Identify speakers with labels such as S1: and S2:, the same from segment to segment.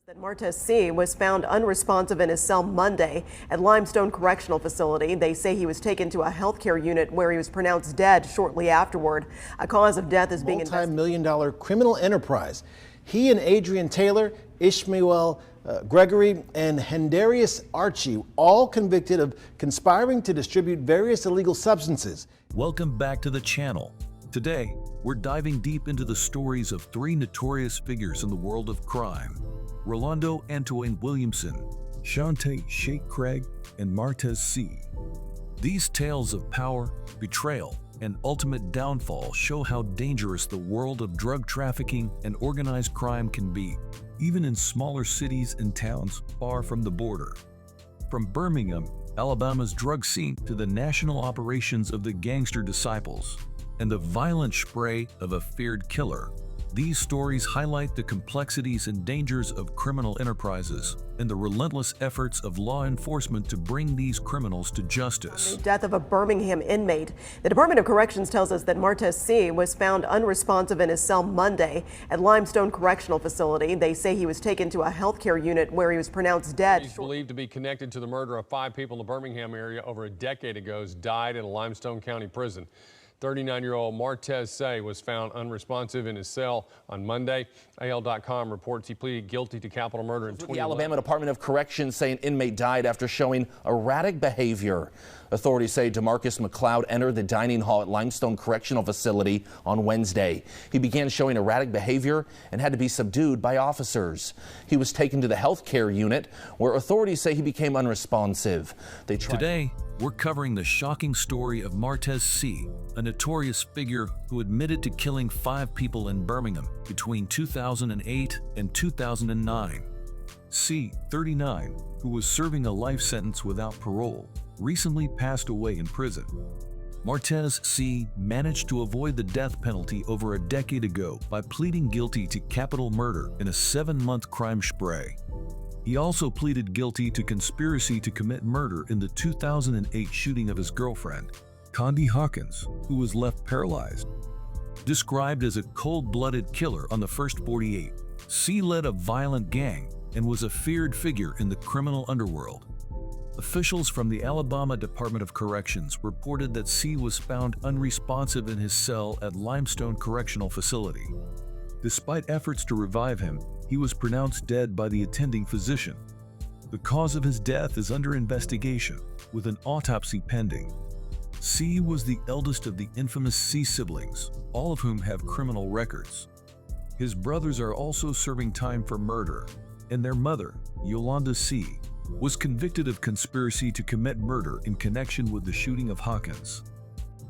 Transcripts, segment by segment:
S1: That Martez Seay was found unresponsive in his cell Monday at Limestone Correctional Facility. They say he was taken to a healthcare unit where he was pronounced dead shortly afterward. A cause of death is being investigated.
S2: Multi-million-dollar criminal enterprise. He and Adrian Taylor, Ishmael Gregory, and Hendarius Archie, all convicted of conspiring to distribute various illegal substances.
S3: Welcome back to the channel. Today, we're diving deep into the stories of three notorious figures in the world of crime: Rolando Antuain Williamson, Shauntay Sheikh Craig, and Martez Seay. These tales of power, betrayal, and ultimate downfall show how dangerous the world of drug trafficking and organized crime can be, even in smaller cities and towns far from the border. From Birmingham, Alabama's drug scene, to the national operations of the Gangster Disciples and the violent spree of a feared killer, these stories highlight the complexities and dangers of criminal enterprises and the relentless efforts of law enforcement to bring these criminals to justice.
S1: The death of a Birmingham inmate. The Department of Corrections tells us that Martez Seay was found unresponsive in his cell Monday at Limestone Correctional Facility. They say he was taken to a healthcare unit where he was pronounced dead.
S4: He's believed to be connected to the murder of 5 people in the Birmingham area over a decade ago. Died in a Limestone County prison. 39-year-old Martez Seay was found unresponsive in his cell on Monday. AL.com reports he pleaded guilty to capital murder in 2011.
S5: The Alabama Department of Corrections say an inmate died after showing erratic behavior. Authorities say DeMarcus McLeod entered the dining hall at Limestone Correctional Facility on Wednesday. He began showing erratic behavior and had to be subdued by officers. He was taken to the health care unit, where authorities say he became unresponsive.
S3: Today, we're covering the shocking story of Martez Seay, a notorious figure who admitted to killing 5 people in Birmingham between 2008 and 2009. Seay, 39, who was serving a life sentence without parole, recently passed away in prison. Martez Seay managed to avoid the death penalty over a decade ago by pleading guilty to capital murder in a 7-month crime spree. He also pleaded guilty to conspiracy to commit murder in the 2008 shooting of his girlfriend, Condi Hawkins, who was left paralyzed. Described as a cold-blooded killer on the first 48, Seay led a violent gang and was a feared figure in the criminal underworld. Officials from the Alabama Department of Corrections reported that Seay was found unresponsive in his cell at Limestone Correctional Facility. Despite efforts to revive him, he was pronounced dead by the attending physician. The cause of his death is under investigation, with an autopsy pending. Seay was the eldest of the infamous Seay siblings, all of whom have criminal records. His brothers are also serving time for murder, and their mother, Rolando Seay, was convicted of conspiracy to commit murder in connection with the shooting of Hawkins.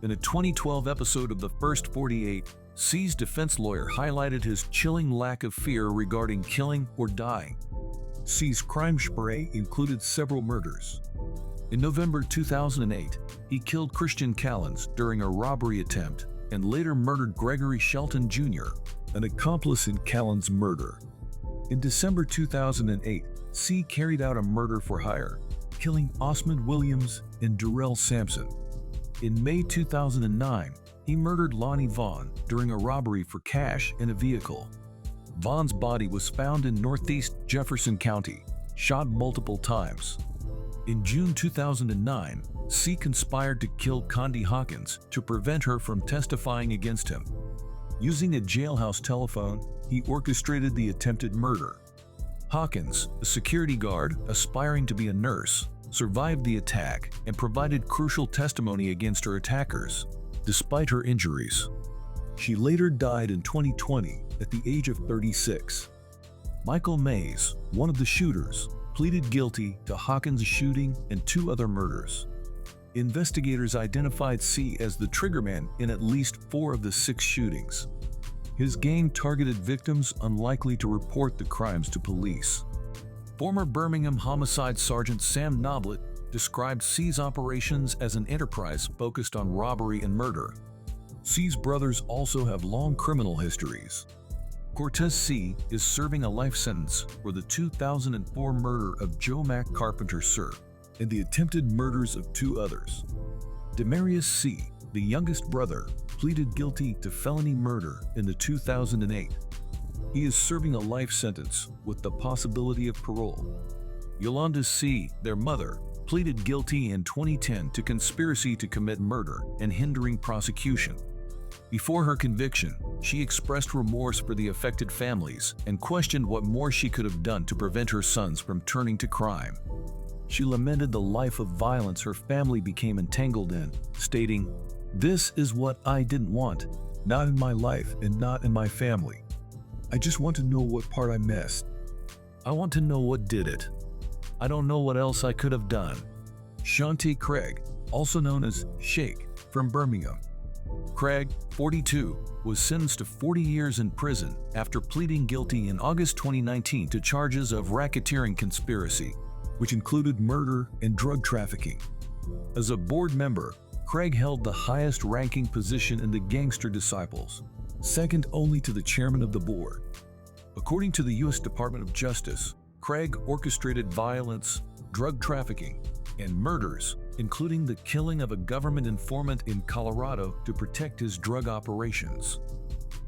S3: In a 2012 episode of The First 48, Seay's defense lawyer highlighted his chilling lack of fear regarding killing or dying. Seay's crime spree included several murders. In November 2008, he killed Christian Callens during a robbery attempt and later murdered Gregory Shelton Jr., an accomplice in Callens' murder. In December 2008, Seay carried out a murder for hire, killing Osmond Williams and Darrell Sampson. In May 2009, he murdered Lonnie Vaughn during a robbery for cash in a vehicle. Vaughn's body was found in northeast Jefferson County, shot multiple times. In June 2009, Seay conspired to kill Condi Hawkins to prevent her from testifying against him. Using a jailhouse telephone, he orchestrated the attempted murder. Hawkins, a security guard aspiring to be a nurse, survived the attack and provided crucial testimony against her attackers, despite her injuries. She later died in 2020 at the age of 36. Michael Mays, one of the shooters, pleaded guilty to Hawkins' shooting and 2 other murders. Investigators identified Seay as the triggerman in at least 4 of the 6 shootings. His gang targeted victims unlikely to report the crimes to police. Former Birmingham Homicide Sergeant Sam Noblet described Seay's operations as an enterprise focused on robbery and murder. Seay's brothers also have long criminal histories. Martez Seay is serving a life sentence for the 2004 murder of Joe Mack Carpenter Sir and the attempted murders of 2 others. Demarius Seay, the youngest brother, pleaded guilty to felony murder in the 2008. He is serving a life sentence with the possibility of parole. Rolando Seay, their mother, pleaded guilty in 2010 to conspiracy to commit murder and hindering prosecution. Before her conviction, she expressed remorse for the affected families and questioned what more she could have done to prevent her sons from turning to crime. She lamented the life of violence her family became entangled in, stating, "This is what I didn't want, not in my life and not in my family. I just want to know what part I missed. I want to know what did it. I don't know what else I could have done." Shauntay Craig, also known as Shake, from Birmingham. Craig, 42, was sentenced to 40 years in prison after pleading guilty in August 2019 to charges of racketeering conspiracy, which included murder and drug trafficking. As a board member, Craig held the highest-ranking position in the Gangster Disciples, second only to the chairman of the board. According to the U.S. Department of Justice, Craig orchestrated violence, drug trafficking, and murders, including the killing of a government informant in Colorado to protect his drug operations.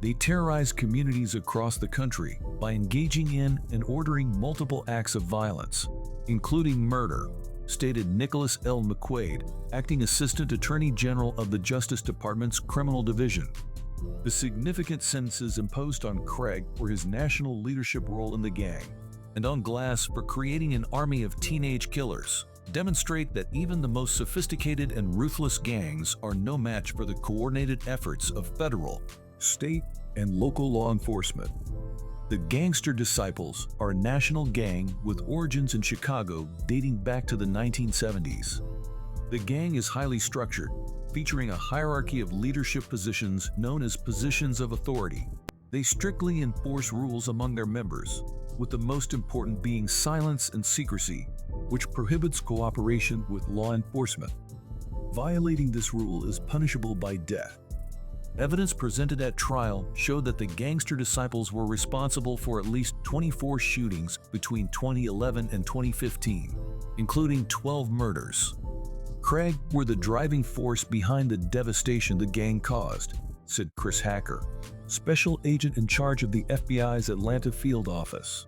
S3: They terrorized communities across the country by engaging in and ordering multiple acts of violence, including murder, stated Nicholas L. McQuaid, Acting Assistant Attorney General of the Justice Department's Criminal Division. The significant sentences imposed on Craig for his national leadership role in the gang, and on Glass for creating an army of teenage killers, demonstrate that even the most sophisticated and ruthless gangs are no match for the coordinated efforts of federal, state, and local law enforcement. The Gangster Disciples are a national gang with origins in Chicago dating back to the 1970s. The gang is highly structured, featuring a hierarchy of leadership positions known as positions of authority. They strictly enforce rules among their members, with the most important being silence and secrecy, which prohibits cooperation with law enforcement. Violating this rule is punishable by death. Evidence presented at trial showed that the Gangster Disciples were responsible for at least 24 shootings between 2011 and 2015, including 12 murders. Craig were the driving force behind the devastation the gang caused, said Chris Hacker, special agent in charge of the FBI's Atlanta field office.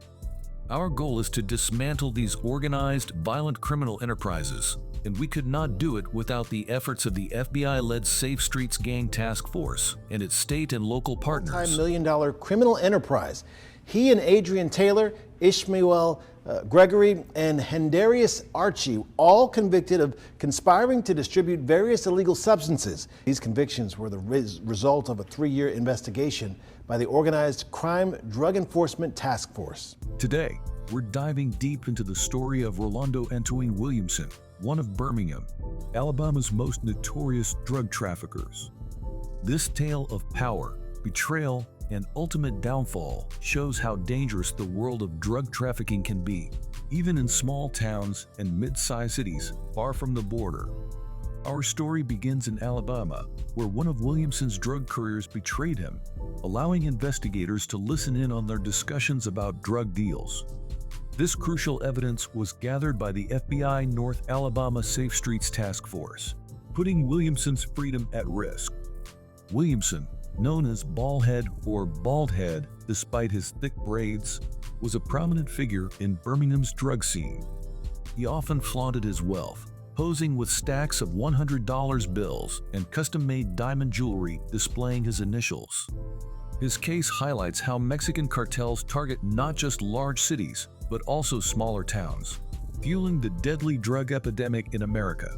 S3: Our goal is to dismantle these organized, violent criminal enterprises, and we could not do it without the efforts of the FBI-led Safe Streets Gang Task Force and its state and local partners.
S2: Multi-million-dollar criminal enterprise. He and Adrian Taylor, Ishmael Gregory, and Hendarius Archie, all convicted of conspiring to distribute various illegal substances. These convictions were the result of a 3-year investigation by the Organized Crime Drug Enforcement Task Force.
S3: Today, we're diving deep into the story of Rolando Antuain Williamson, one of Birmingham, Alabama's most notorious drug traffickers. This tale of power, betrayal, and ultimate downfall shows how dangerous the world of drug trafficking can be, even in small towns and mid-sized cities far from the border. Our story begins in Alabama, where one of Williamson's drug couriers betrayed him, allowing investigators to listen in on their discussions about drug deals. This crucial evidence was gathered by the FBI North Alabama Safe Streets Task Force, putting Williamson's freedom at risk. Williamson, known as Baldhead or Baldhead despite his thick braids, was a prominent figure in Birmingham's drug scene. He often flaunted his wealth, posing with stacks of $100 bills and custom-made diamond jewelry displaying his initials. His case highlights how Mexican cartels target not just large cities, but also smaller towns, fueling the deadly drug epidemic in America.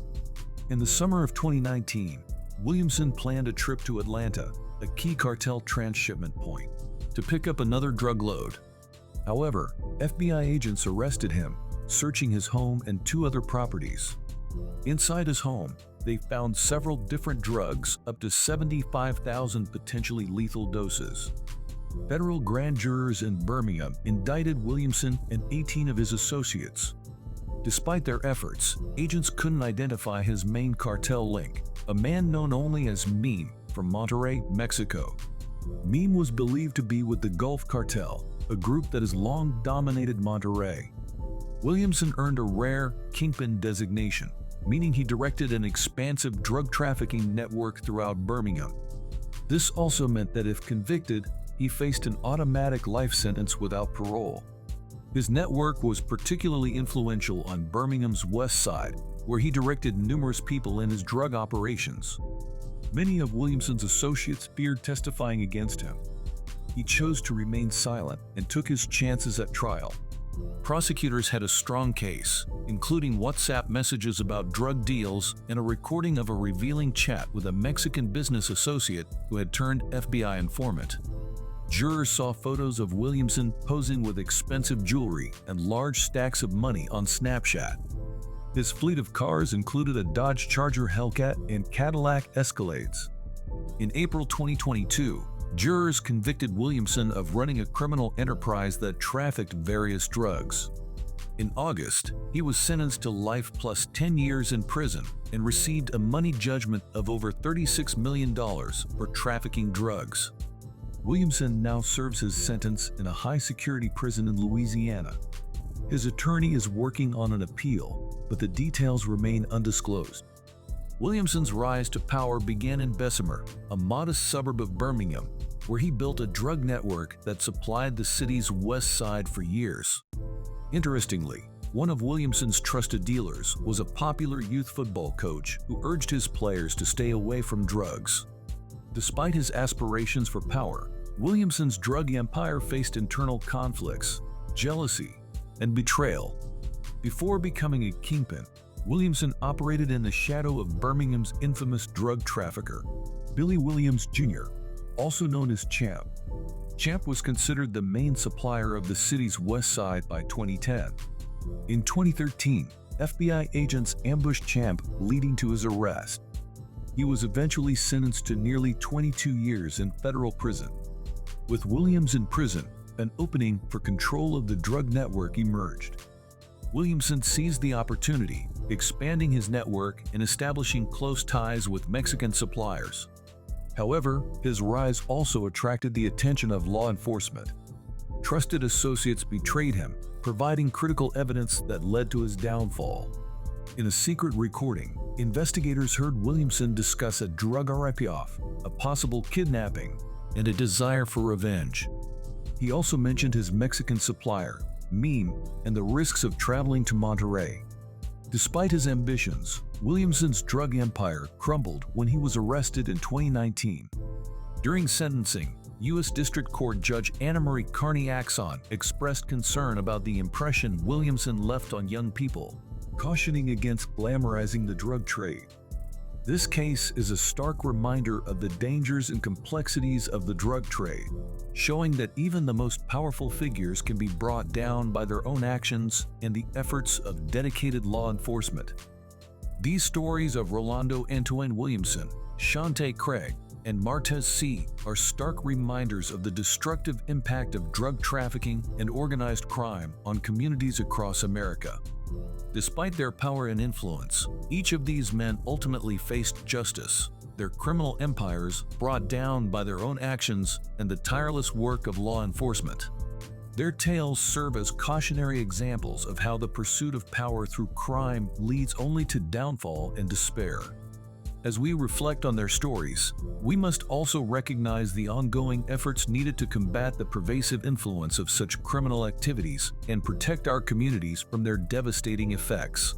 S3: In the summer of 2019, Williamson planned a trip to Atlanta, a key cartel transshipment point, to pick up another drug load. However, FBI agents arrested him, searching his home and 2 other properties. Inside his home, they found several different drugs, up to 75,000 potentially lethal doses. Federal grand jurors in Birmingham indicted Williamson and 18 of his associates. Despite their efforts, agents couldn't identify his main cartel link, a man known only as Meme from Monterrey, Mexico. Meme was believed to be with the Gulf Cartel, a group that has long dominated Monterrey. Williamson earned a rare kingpin designation, meaning he directed an expansive drug trafficking network throughout Birmingham. This also meant that if convicted, he faced an automatic life sentence without parole. His network was particularly influential on Birmingham's west side, where he directed numerous people in his drug operations. Many of Williamson's associates feared testifying against him. He chose to remain silent and took his chances at trial. Prosecutors had a strong case, including WhatsApp messages about drug deals and a recording of a revealing chat with a Mexican business associate who had turned FBI informant. Jurors saw photos of Williamson posing with expensive jewelry and large stacks of money on Snapchat. His fleet of cars included a Dodge Charger Hellcat and Cadillac Escalades. In April 2022, jurors convicted Williamson of running a criminal enterprise that trafficked various drugs. In August, he was sentenced to life plus 10 years in prison and received a money judgment of over $36 million for trafficking drugs. Williamson now serves his sentence in a high-security prison in Louisiana. His attorney is working on an appeal, but the details remain undisclosed. Williamson's rise to power began in Bessemer, a modest suburb of Birmingham, where he built a drug network that supplied the city's west side for years. Interestingly, one of Williamson's trusted dealers was a popular youth football coach who urged his players to stay away from drugs. Despite his aspirations for power, Williamson's drug empire faced internal conflicts, jealousy, and betrayal. Before becoming a kingpin, Williamson operated in the shadow of Birmingham's infamous drug trafficker, Billy Williams Jr., also known as Champ. Champ was considered the main supplier of the city's west side by 2010. In 2013, FBI agents ambushed Champ, leading to his arrest. He was eventually sentenced to nearly 22 years in federal prison. With Williams in prison, an opening for control of the drug network emerged. Williamson seized the opportunity, expanding his network and establishing close ties with Mexican suppliers. However, his rise also attracted the attention of law enforcement. Trusted associates betrayed him, providing critical evidence that led to his downfall. In a secret recording, investigators heard Williamson discuss a drug ripoff, a possible kidnapping, and a desire for revenge. He also mentioned his Mexican supplier, Meme, and the risks of traveling to Monterrey. Despite his ambitions, Williamson's drug empire crumbled when he was arrested in 2019. During sentencing, U.S. District Court Judge Anna Marie Carney-Axon expressed concern about the impression Williamson left on young people, cautioning against glamorizing the drug trade. This case is a stark reminder of the dangers and complexities of the drug trade, showing that even the most powerful figures can be brought down by their own actions and the efforts of dedicated law enforcement. These stories of Rolando Antuain Williamson, Shauntay Craig, and Martez Seay are stark reminders of the destructive impact of drug trafficking and organized crime on communities across America. Despite their power and influence, each of these men ultimately faced justice, their criminal empires brought down by their own actions and the tireless work of law enforcement. Their tales serve as cautionary examples of how the pursuit of power through crime leads only to downfall and despair. As we reflect on their stories, we must also recognize the ongoing efforts needed to combat the pervasive influence of such criminal activities and protect our communities from their devastating effects.